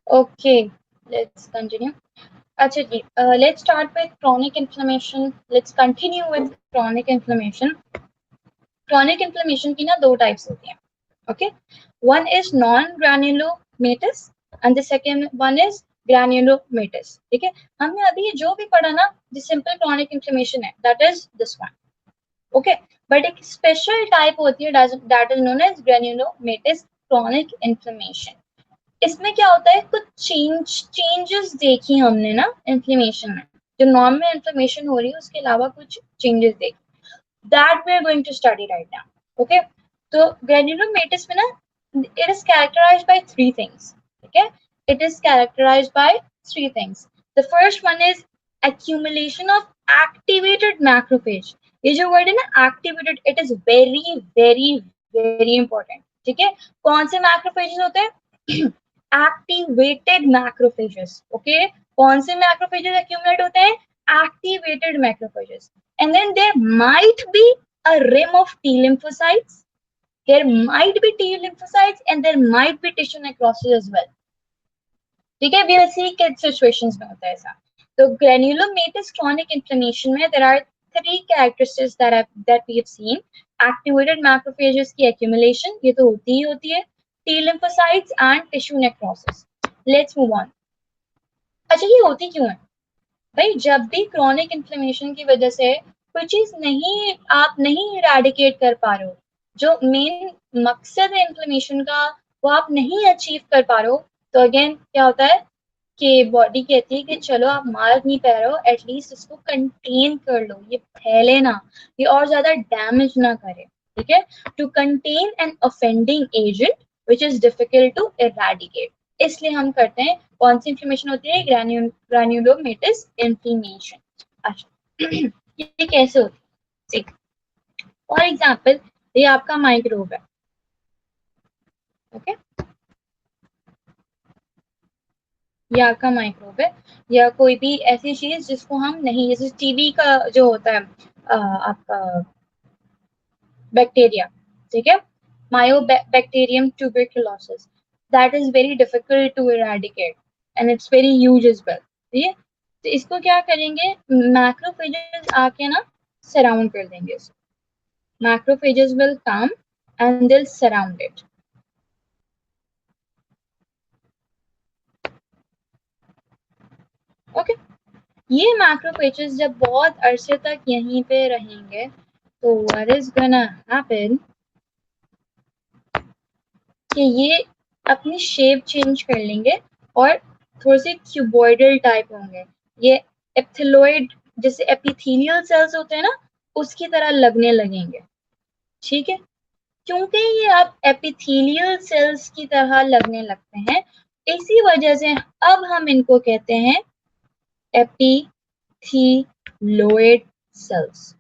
Okay, let's continue. अच्छा जी, let's start with chronic inflammation. Let's continue with chronic inflammation. Chronic inflammation की ना दो types होती हैं. Okay, one is non-granulomatous and the second one is granulomatous. ठीक है, हमने अभी जो भी पढ़ा ना, the simple chronic inflammation है, that is this one. Okay, but एक special type होती है that is known as granulomatous chronic inflammation. इसमें क्या होता है, कुछ चेंजेस देखी हमने ना इन्फ्लेमेशन में, जो नॉर्मल इन्फ्लेमेशन हो रही है उसके अलावा कुछ चेंजेस देखी, that we are going to study right now. Okay, तो ग्रेन्युलोमेटस में ना, it is characterized by three things. ठीक है, it is characterized by three things. The first one is accumulation of activated macrophage. ये जो word है ना activated, it is very very very important. ठीक है, कौन से macrophages होते हैं? Activated macrophages. Okay, कौन से macrophages accumulate होते हैं? Activated macrophages. And then there might be a rim of T lymphocytes. There might be T lymphocytes and there might be tissue necrosis as well. ठीक है, we will see किस situations में होता है ऐसा. तो granulomatous chronic inflammation में there are three characteristics that we have seen. Activated macrophages की accumulation, ये तो होती ही होती है. T lymphocytes and tissue necrosis. Let's move on. अच्छा, ये होती क्यों है भाई? जब भी chronic inflammation की वजह से कोई चीज आप नहीं इरेडिकेट कर पा रहे हो, जो मेन मकसद है इन्फ्लेमेशन का वो आप नहीं अचीव कर पा रहे हो, तो अगेन क्या होता है कि बॉडी कहती है कि चलो आप मार नहीं पा रहे हो, एटलीस्ट इसको कंटेन कर लो, ये फैले ना, ये और ज्यादा डैमेज ना करे. ठीक है, to contain an offending agent which is difficult to eradicate. इसलिए हम करते हैं. कौन सी इन्फ्लेमेशन होती है? Granulomatous inflammation. अच्छा, ये कैसे होती है? फॉर एग्जाम्पल, ये आपका माइक्रोब है. ओके, ये आपका माइक्रोब है, या कोई भी ऐसी चीज जिसको हम नहीं, जैसे टीबी का जो होता है आपका बैक्टीरिया. ठीक है, mycobacterium tuberculosis, that is very difficult to eradicate and it's very huge as well. ठीक है, तो इसको क्या करेंगे, मैक्रोफेजेस आके ना सराउंड कर देंगे इसको. Macrophages will come and they'll surround it. Okay, ये मैक्रोफेजेस जब बहुत अरसे तक यहीं पे रहेंगे तो what is gonna happen कि ये अपनी शेप चेंज कर लेंगे और थोड़े से क्यूबॉइडल टाइप होंगे. ये एप्थिलॉइड, जैसे एपिथेलियल सेल्स होते हैं ना, उसकी तरह लगने लगेंगे. ठीक है, क्योंकि ये अब एपिथेलियल सेल्स की तरह लगने लगते हैं, इसी वजह से अब हम इनको कहते हैं एपिथेलियोइड सेल्स.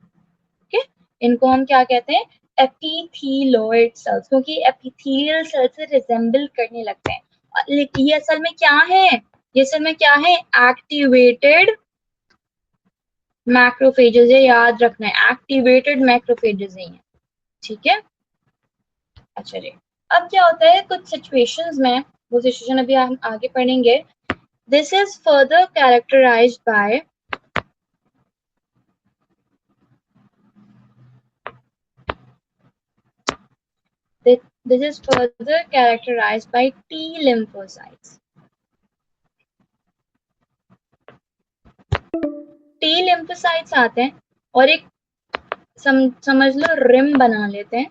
ओके, इनको हम क्या कहते हैं? एपिथेलियोइड सेल्स, क्योंकि एपिथेलियल सेल से रिजेंबल करने लगते हैं. लेकिन ये असल में क्या है? ये असल में क्या है? एक्टिवेटेड मैक्रोफेजेस है, याद रखना है, एक्टिवेटेड मैक्रोफेजेस ही है. ठीक है, अच्छा जी. अब क्या होता है कुछ सिचुएशंस में, वो सिचुएशन अभी हम आगे पढ़ेंगे. This is further characterized by this is further characterized by T lymphocytes. T lymphocytes आते हैं और एक समझ लो रिम बना लेते हैं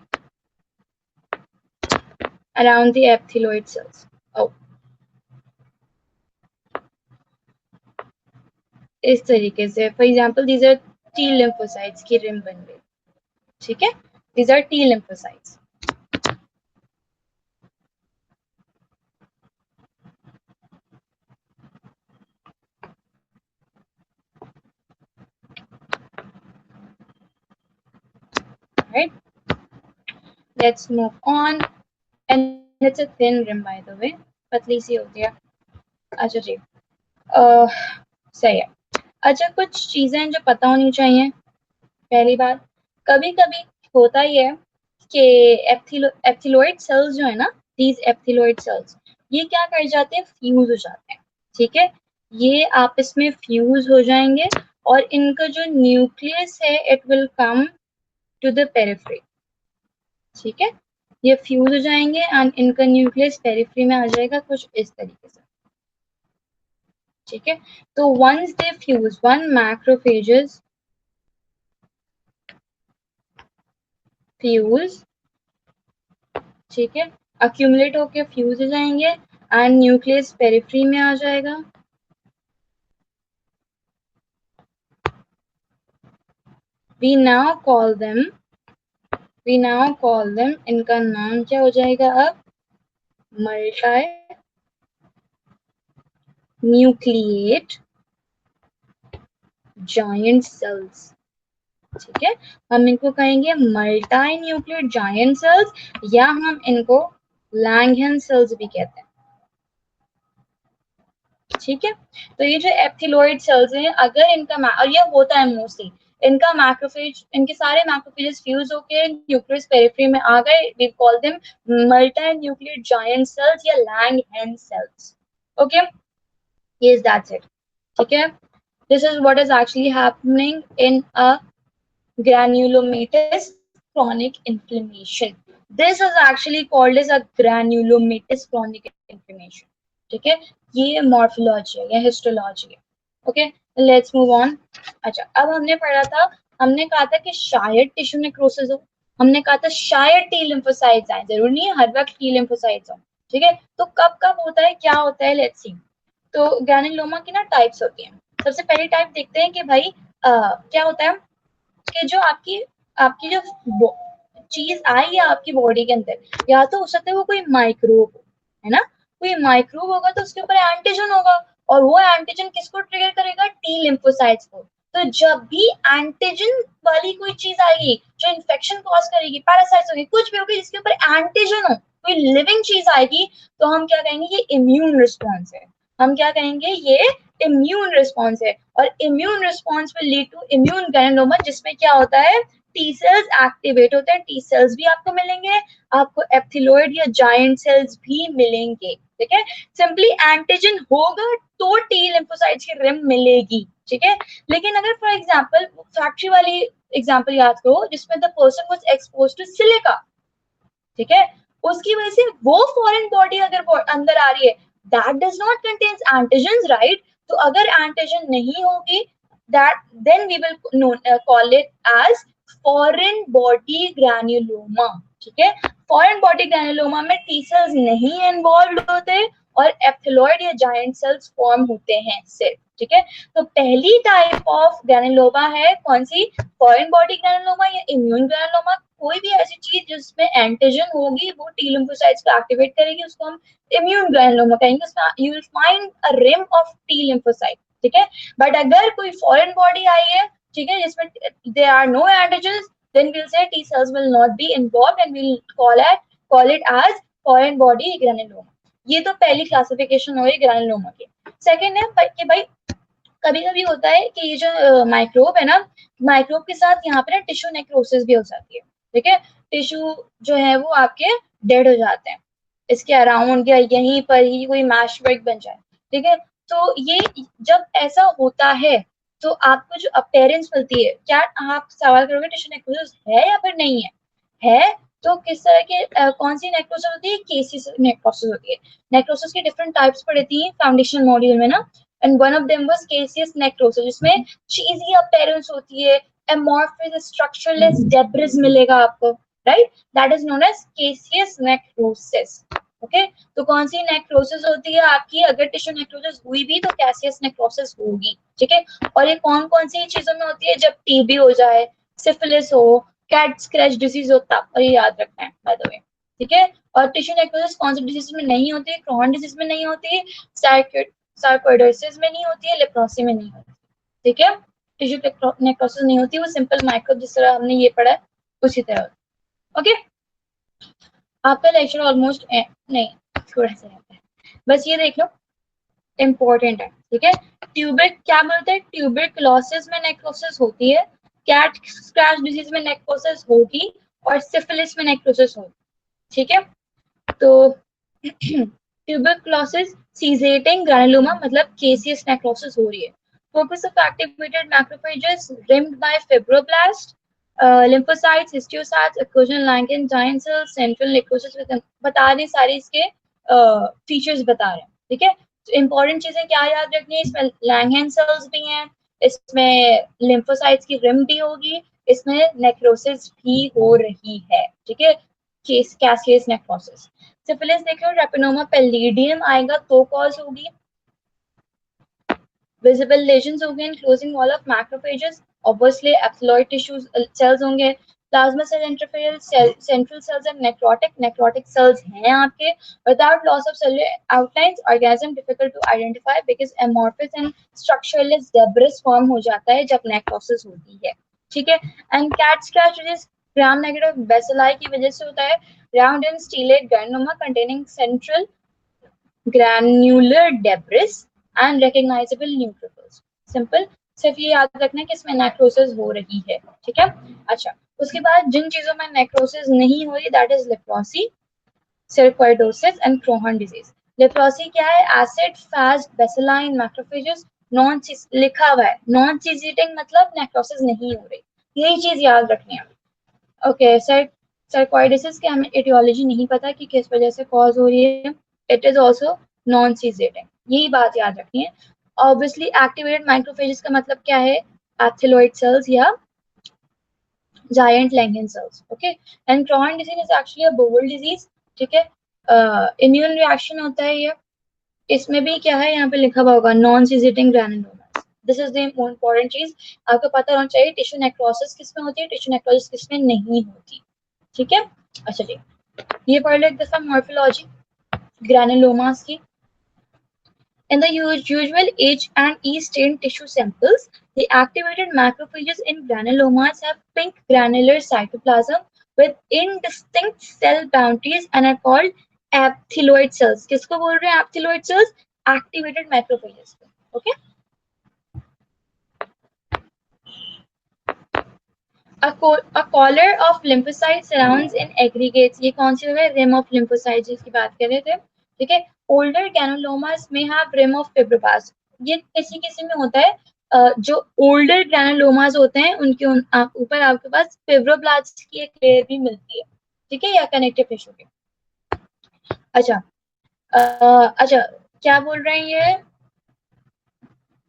around the epithelioid cells. Oh, इस तरीके से, for example these are T lymphocytes की रिम बन गई. ठीक है, these are T lymphocytes. Right, let's move on. And it's a thin rim by the way, पतली सी होती है. अच्छा जी, सही है. अच्छा, कुछ चीजें जो पता होनी चाहिए. पहली बात, कभी कभी होता ही है कि एप्थिलॉइड सेल्स जो है ना, दीज एप्थिलॉइड सेल्स, ये क्या कर जाते हैं, फ्यूज हो जाते हैं, ठीक है। ये आपस में फ्यूज हो जाएंगे और इनका जो न्यूक्लियस है it will come to the periphery, ठीक है। ये फ्यूज हो जाएंगे एंड इनका न्यूक्लियस पेरिफेरी में आ जाएगा कुछ इस तरीके से, ठीक है। तो once they fuse, one macrophages fuse, ठीक है, अक्यूमुलेट होके फ्यूज हो जाएंगे एंड न्यूक्लियस पेरिफेरी में आ जाएगा। we now call them इनका नाम क्या हो जाएगा अब, मल्टी न्यूक्लिएट जायंट सेल्स, ठीक है। हम इनको कहेंगे मल्टी न्यूक्लिएट जायंट सेल्स या हम इनको लैंगहन सेल्स भी कहते हैं, ठीक है। तो ये जो एप्थिलॉइड सेल्स हैं, अगर इनका और ये होता है मोस्टली, इनका मैक्रोफेज, इनके सारे मैक्रोफेजेस फ्यूज होके न्यूक्लियस पेरिफेरी में आ गए, we call them multinucleate giant cells या Langhans cells, okay. yes that's it, ठीक है। this is what is actually happening in a granulomatous chronic inflammation. This is actually called as a granulomatous chronic inflammation, ठीक है। ये morphology है या histology है, okay. Let's move on. अच्छा, अब हमने पढ़ा था, हमने कहा था कि शायद टिश्यू नेक्रोसिस हो, हमने कहा था शायद टी लिम्फोसाइट्स आए, जरूरी नहीं है हर वक्त टी लिम्फोसाइट्स हो, ठीक है। तो कब कब होता है, क्या होता है, लेट्स सी। तो ग्रैनुलोमा की ना टाइप्स होती हैं। सबसे पहली टाइप देखते हैं कि भाई क्या होता है कि जो आपकी आपकी जो चीज आई है आपकी बॉडी के अंदर, या तो हो सकता है वो कोई माइक्रोब हो, है ना, कोई माइक्रोब होगा तो उसके ऊपर एंटीजन होगा और वो एंटीजन किसको ट्रिगर करेगा, टी लिम्फोसाइट्स को। तो जब भी एंटीजन वाली कोई चीज आएगी जो इन्फेक्शन कॉज करेगी, पैरासाइट्स होगी, कुछ भी होगी जिसके ऊपर एंटीजन हो, कोई लिविंग चीज आएगी, तो हम क्या कहेंगे, ये इम्यून रिस्पॉन्स है। हम क्या कहेंगे, ये इम्यून रिस्पॉन्स है। और immune response will lead to immune granuloma, जिसमें क्या होता है, टी सेल्स एक्टिवेट होते हैं, टी सेल्स भी आपको मिलेंगे, आपको एप्थिलॉइड या जायंट सेल्स भी मिलेंगे, ठीक है। सिंपली एंटीजन होगा तो टी लिम्फोसाइट्स की रिम मिलेगी, ठीक है। लेकिन अगर फॉर एग्जांपल फैक्ट्री वाली एग्जांपल याद करो जिसमें the person was exposed to silica, ठीक है, उसकी वजह से वो फॉरेन बॉडी अगर अंदर आ रही है, that does not contains antigen, right. तो अगर एंटीजन नहीं होगी, that then we will call it as foreign body granuloma, ठीक है। फॉरेन बॉडी ग्रैन्युलोमा में टी सेल्स नहीं इन्वॉल्व होते और एप्थिलॉइड या जायंट सेल्स फॉर्म होते हैं सिर्फ, ठीक है। तो पहली टाइप ऑफ ग्रैनुलोमा है कौन सी, फॉरेन बॉडी ग्रैनुलोमा या इम्यून ग्रैनुलोमा। कोई भी ऐसी चीज जिसमें एंटीजन होगी वो टी लिम्फोसाइट्स को एक्टिवेट करेगी, उसको हम इम्यून ग्रैनुलोमा कहेंगे, उसमें you will find a rim of T lymphocyte, ठीक है। बट अगर कोई फॉरेन बॉडी आई है, ठीक है, जिसमें there are no antigen, then we'll say T cells will not be involved and we'll call it as foreign body granuloma. ये तो पहली क्लासिफिकेशन हो गई ग्रैनुलोमा की। सेकंड है कि भाई कभी कभी होता है कि ये जो माइक्रोब है ना, माइक्रोब के साथ यहाँ पे ना टिश्यू नेक्रोसिस भी हो जाती है, ठीक है। टिश्यू जो है वो आपके डेड हो जाते हैं, इसके अराउंड या यहीं पर ही कोई मैशवर्क बन जाए, ठीक है। तो ये जब ऐसा होता है तो आपको जो अपीयरेंस मिलती है, क्या आप सवाल करोगे टिश्यू नेक्रोसिस है या फिर नहीं है तो किस तरह के कौन सी नेक्रोसिस होती है, केसीस नेक्रोसिस होती है। नेक्रोसिस के डिफरेंट टाइप्स पढ़ती हैं फाउंडेशन मॉड्यूल में ना, and one of them was caseous necrosis, जिसमें cheesy appearance होती है, amorphous structureless debris मिलेगा आपको, right, that is known as caseous necrosis, okay। तो कौन सी नेक्रोसिस होती है आपकी, अगर टिश्यू नेक्रोसिस हुई भी तो कैसियस नेक्रोसिस होगी, ठीक है। और ये कौन कौन सी चीजों में होती है, जब टीबी हो जाए, सिफिलिस हो, कैट स्क्रैच डिजीज हो, तब, और ये याद रखना है बाय द वे, ठीक है। और टिश्यू नेक्रोसिस कौन सी डिजीज में नहीं होती है, क्रॉन डिजीज में नहीं होती है, सार्कोइडोसिस में नहीं होती है, लेप्रोसी में नहीं होती, ठीक है। टिश्यू नेक्रोसिस नहीं होती, वो सिंपल माइक्रोब जिस तरह हमने ये पढ़ा है उसी तरह, ओके। आपका लेक्चर ऑलमोस्ट नहीं, थोड़ा सा रहता है, बस ये देख लो, इम्पोर्टेंट है, ठीक है। ट्यूबर क्या बोलते हैं, ट्यूबरकुलोसिस में नेक्रोसिस होती है, कैट स्क्रैच डिजीज में नेक्रोसिस होगी और सिफिलिस में नेक्रोसिस होगी, ठीक है। तो ट्यूबरक्लोसिस, सीजेटिंग ग्रैनुलोमा मतलब केसीएस नेक्रोसिस हो रही है. Focus of activated macrophages rimmed by fibroblasts, lymphocytes, histiocytes, occasional Langerhans giant cells, central necrosis with बता रहे सारे इसके फीचर्स बता रहे हैं. ठीक है, तो इंपॉर्टेंट चीजें क्या याद रखनी है, इसमें लैंगहन सेल्स भी हैं, इसमें लिम्फोसाइट्स की रिम भी होगी, इसमें नेक्रोसिस भी हो रही है. ठीक है, कैसियस नेक्रोसिस. सिफिलिस देखो, रेपिनोमा पैलिडियम आएगा तो कॉज होगी. विजिबल लेजन्स हो गए, closing wall of macrophages, obviously epithelioid tissues cells होंगे. Plasma cell interference, central cells and necrotic cells हैं आपके. Without loss of cellular outlines, organism difficult to identify because amorphous and structureless debris form हो जाता है जब necrosis होती है. ठीक है, and cat scratch gram negative bacilli की वजह से होता है. Round and stellate granuloma containing central granular debris and recognisable neutrophils. Simple, सिर्फ ये याद रखना है कि इसमें नेक्रोसिस हो रही है. ठीक है, अच्छा, उसके बाद जिन चीजों में नेक्रोसिस नहीं हो रही, that is leprosy, sarcoidosis and Crohn disease. Leprosy क्या है, acid fast bacilli macrophages, non लिखा हुआ है, नॉन सीजीटिंग मतलब नेक्रोसिस नहीं हो रही, यही चीज याद रखनी है. ओके, सर्कोइडोसिस की हमें एटियोलॉजी नहीं पता कि किस वजह से कॉज हो रही है. इट इज ऑल्सो नॉन सीजेटिंग, यही बात याद रखनी है. ऑब्वियसली एक्टिवेटेड माइक्रोफेजेस का मतलब क्या है, एप्सिलॉइड सेल्स या giant Langhans cells. Okay, and Crohn disease is actually a bowel disease. ठीक है, इम्यून रिएक्शन होता है ये. इसमें भी क्या है, यहाँ पे लिखा हुआ होगा non caseating granuloma. This is the important चीज, आपको पता होना चाहिए टिश्यू नेक्रोसिस किसमें होती है, टिश्यू नेक्रोसिस किसमें नहीं होती. ठीक है, अच्छा जी, ये पढ़ लो एक दफा मॉर्फोलॉजी ग्रैनुलोमास की. In the usual H and E stained tissue samples, the activated macrophages in granulomas have pink granular cytoplasm with indistinct cell boundaries and are called aphthyloid cells. किसको बोल रहे हैं aphthyloid cells? Activated macrophages. Okay. A collar of lymphocytes surrounds in aggregates. ये कौन सी है, rim of lymphocytes जिसकी बात कर रहे थे. ठीक है, older granulomas may have rim of fibroblasts. ये किसी किसी में होता है, जो older granulomas होते हैं उनके ऊपर आपके पास fibroblasts की एक लेयर भी मिलती है. ठीक है, या कनेक्टिव टिश्यू की. अच्छा, अच्छा, क्या बोल रहे हैं ये,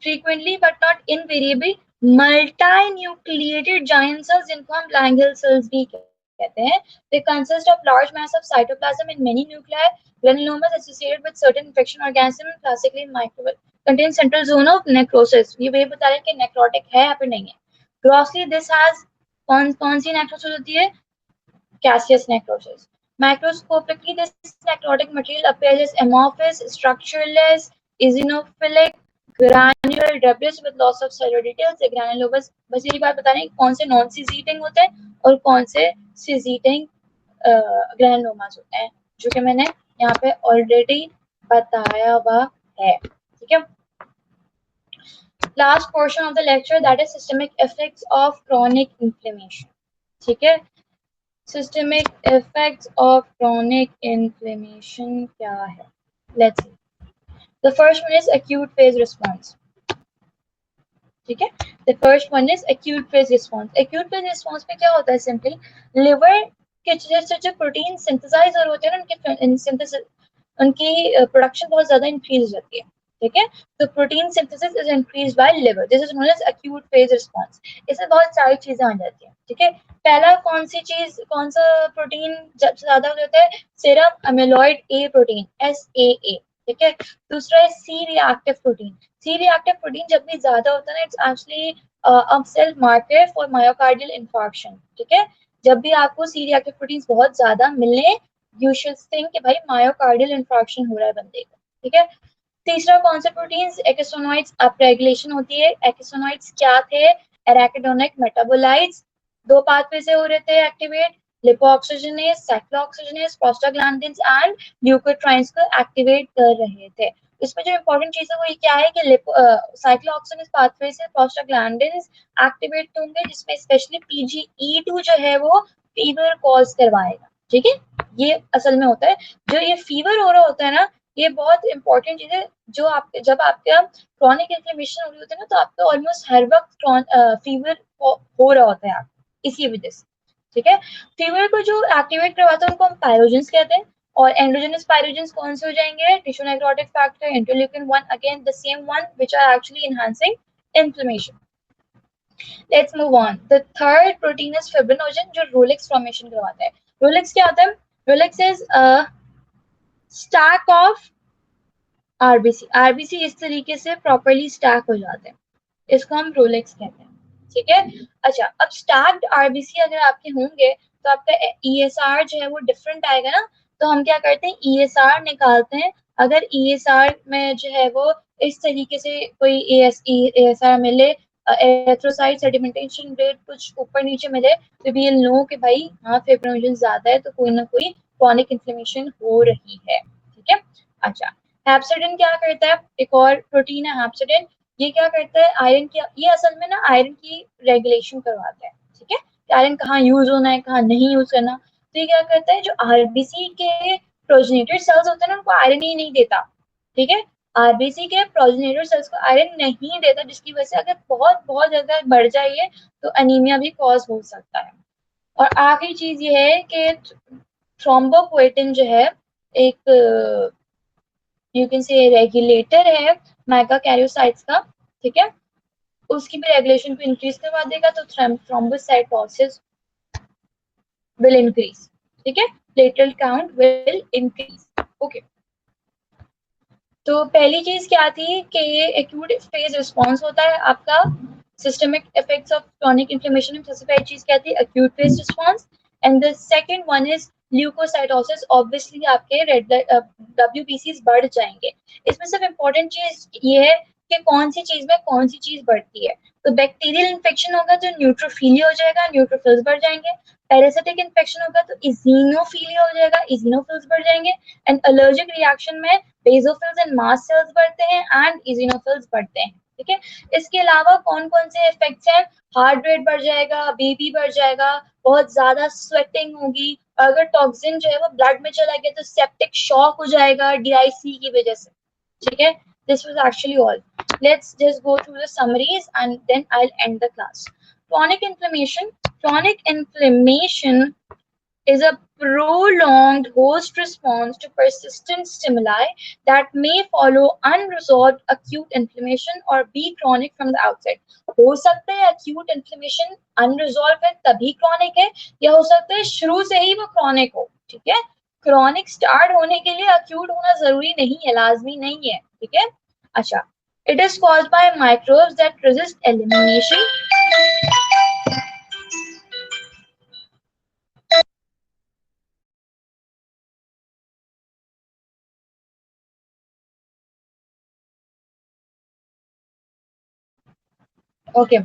frequently but not invariably multinucleated giant cells जिनको हम Langerhans cells भी कहते हैं. They consist of large mass of cytoplasm in many nuclei. Granulomas associated with certain infection organisms, classically microbial, contain central zone of necrosis. ये बता रहे हैं कि necrotic है या फिर नहीं है. Grossly this has कौन सी necrosis होती है, caseous necrosis. Microscopically, this necrotic material appears as amorphous, structureless, eosinophilic, granular debris with loss of cellular details. Granulomas, बस यही बात बता रहे हैं कौन से नॉन सीजीटिंग होते हैं और कौन से सीजीटिंग ग्रैनुलोमास होते हैं, जो कि मैंने यहाँ पे ऑलरेडी बताया हुआ है. ठीक है, last portion of the lecture, that is systemic effects of chronic inflammation. ठीक है, systemic effects of chronic inflammation क्या है, let's see. The first one is acute phase response. ठीक है, the first one is acute phase response. Acute phase response में क्या होता है, simply liver के जो प्रोटीन सिंथेसाइज और होते हैं ना, उनकी प्रोडक्शन बहुत ज्यादा इंक्रीज हो जाती है. ठीक है, तो protein synthesis is increase by liver. This is known as acute phase response. इसमें बहुत सारी चीजें आ जाती हैं. ठीक है, पहला कौन सा प्रोटीन जब ज्यादा हो जाता है, serum amyloid A protein, SAA. ठीक है, दूसरा है C reactive protein. C reactive protein जब भी ज्यादा होता है ना, it's actually a cell marker for myocardial infarction. ठीक है, जब भी आपको सी रिएक्टिव प्रोटीन्स बहुत ज्यादा मिले, यू शुड थिंक कि भाई मायोकार्डियल इंफार्क्शन हो रहा है बंदे का. ठीक है, तीसरा कौन सा प्रोटीन्स, एक्सोनोइड्स अपरेगुलेशन होती है. एक्सोनोइड्स क्या थे, एराकिडोनिक मेटाबोलाइट्स. दो पाथवे से हो रहे थे activate, lipoxygenase, cyclooxygenase, prostaglandins and leukotrienes को एक्टिवेट कर रहे थे. इसमें जो इंपॉर्टेंट चीज है वो क्या है कि साइक्लोऑक्सीजनेज पाथवे से प्रोस्टाग्लैंडिन्स एक्टिवेट होंगे, जिसमें स्पेशली PGE2 जो है वो फीवर कॉज करवाएगा. ठीक है, ये असल में होता है, जो ये फीवर हो रहा होता है ना, ये बहुत इंपॉर्टेंट चीज है। जो आप जब आपका क्रॉनिक इन्फ्लेमेशन हो रही होती है ना, तो आपका ऑलमोस्ट हर वक्त फीवर हो रहा होता है आप इसी वजह से। ठीक है, फीवर को जो एक्टिवेट करवाता है उनको हम पायरोजेंस कहते हैं। और एंडोजेनस पायरोजेंस कौन से हो जाएंगे? Tissue necrotic factor, interleukin 1, again the same one which are actually enhancing inflammation. Let's move on. The third protein is fibrinogen, जो रोलेक्स फॉर्मेशन करवाता है। रोलेक्स क्या होता है? Rouleaux is stack of RBC. RBC इस तरीके से प्रॉपर्ली स्टैक हो जाते हैं, इसको हम रोलेक्स कहते हैं। ठीक है, अच्छा अब स्टैक्ड आरबीसी अगर आपके होंगे तो आपका ईएसआर जो है वो डिफरेंट आएगा ना। तो हम क्या करते हैं, ईएसआर निकालते हैं। अगर ईएसआर में जो है वो इस तरीके से कोई ईएसआर मिले, एरिथ्रोसाइट सेडिमेंटेशन रेट कुछ ऊपर नीचे मिले, तो भी ये नो कि भाई हाँ फिब्रिनोजन ज्यादा है, तो कोई ना कोई क्रॉनिक इन्फ्लेमेशन हो रही है। ठीक है, अच्छा हेप्सिडिन क्या करता है? एक और प्रोटीन है हेप्सिडिन। ये क्या करता है? आयरन की, ये असल में ना आयरन की रेगुलेशन करवाता है। ठीक है, आयरन कहाँ यूज होना है कहाँ नहीं यूज करना। तो ये क्या करता है, जो आरबीसी के प्रोजेनेटर सेल्स होते हैं ना, उनको आयरन ही नहीं देता। ठीक है, आरबीसी के प्रोजेनेटर सेल्स को आयरन नहीं देता, जिसकी वजह से अगर बहुत बहुत ज्यादा बढ़ जाए तो अनीमिया भी कॉज हो सकता है। और आखिरी चीज ये है कि थ्रोम्बोपोएटिन जो है एक यू कैन से रेगुलेटर है मैगाकैरियोसाइट्स का। ठीक है, उसकी भी रेगुलेशन को इंक्रीज करवा देगा, तो थ्रोम्बोसाइटोसिस विल इंक्रीज। ठीक है, platelet count will increase. Okay, तो पहली चीज क्या थी कि ये एक्यूट फेज रिस्पॉन्स होता है आपका systemic effects of chronic inflammation में। सबसे पहली चीज क्या थी? Acute phase response. And the second one is leukocytosis. Obviously आपके रेड डब्ल्यूबीसीज बढ़ जाएंगे। इसमें सिर्फ इम्पोर्टेंट चीज ये है कि कौन सी चीज में कौन सी चीज बढ़ती है। तो बैक्टीरियल इन्फेक्शन होगा तो न्यूट्रोफिलिया हो जाएगा, न्यूट्रोफिल्स बढ़ जाएंगे। पैरासिटिक इन्फेक्शन होगा तो इजिनोफिलिया हो जाएगा, इजिनोफिल्स बढ़ जाएंगे। एंड एलर्जिक रिएक्शन में बेसोफिल्स एंड मास्ट सेल्स बढ़ते हैं एंड इजिनोफिल्स बढ़ते हैं। ठीक है, इसके अलावा कौन कौन से इफेक्ट्स हैं? हार्ट रेट बढ़ जाएगा, बीपी बढ़ जाएगा, बहुत ज्यादा स्वेटिंग होगी। अगर टॉक्सिन जो है वो ब्लड में चला गया तो सेप्टिक शॉक हो जाएगा डीआईसी की वजह से। ठीक है, this was actually all. Let's just go through the summaries and then I'll end the class. Chronic inflammation. Chronic inflammation is a prolonged host response to persistent stimuli that may follow unresolved acute inflammation or be chronic from the outset. हो सकता है acute inflammation unresolved है तभी chronic है, या हो सकता है शुरू से ही वो chronic हो। ठीक है, chronic start होने के लिए acute होना जरूरी नहीं है, लाजमी नहीं है। ठीक है, अच्छा it is caused by microbes that resist elimination. Okay,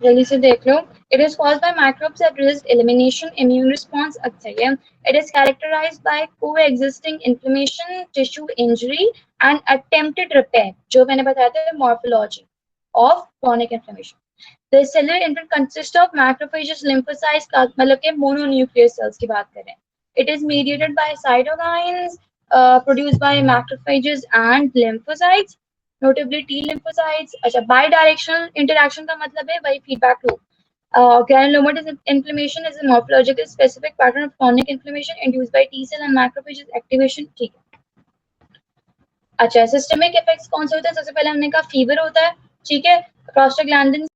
जल्दी से देख लो। It is caused by microbes that resist elimination, immune response, अच्छा। It is characterized by coexisting inflammation, tissue injury and attempted repair, जो मैंने बताया था morphology of chronic inflammation. The cellular input consists of macrophages, lymphocytes, मतलब के mononuclear cells की बात करें। It is mediated by cytokines produced by macrophages and lymphocytes, notably T lymphocytes। अच्छा, bidirectional interaction का मतलब है वही feedback loop. Granulomatous inflammation is a morphological specific pattern of chronic inflammation induced by T cell and macrophages activation। ठीक है, अच्छा systemic effects कौन से होते हैं? सबसे पहले हमने कहा फीवर होता है। ठीक है, प्रोस्टाग्लैंडिन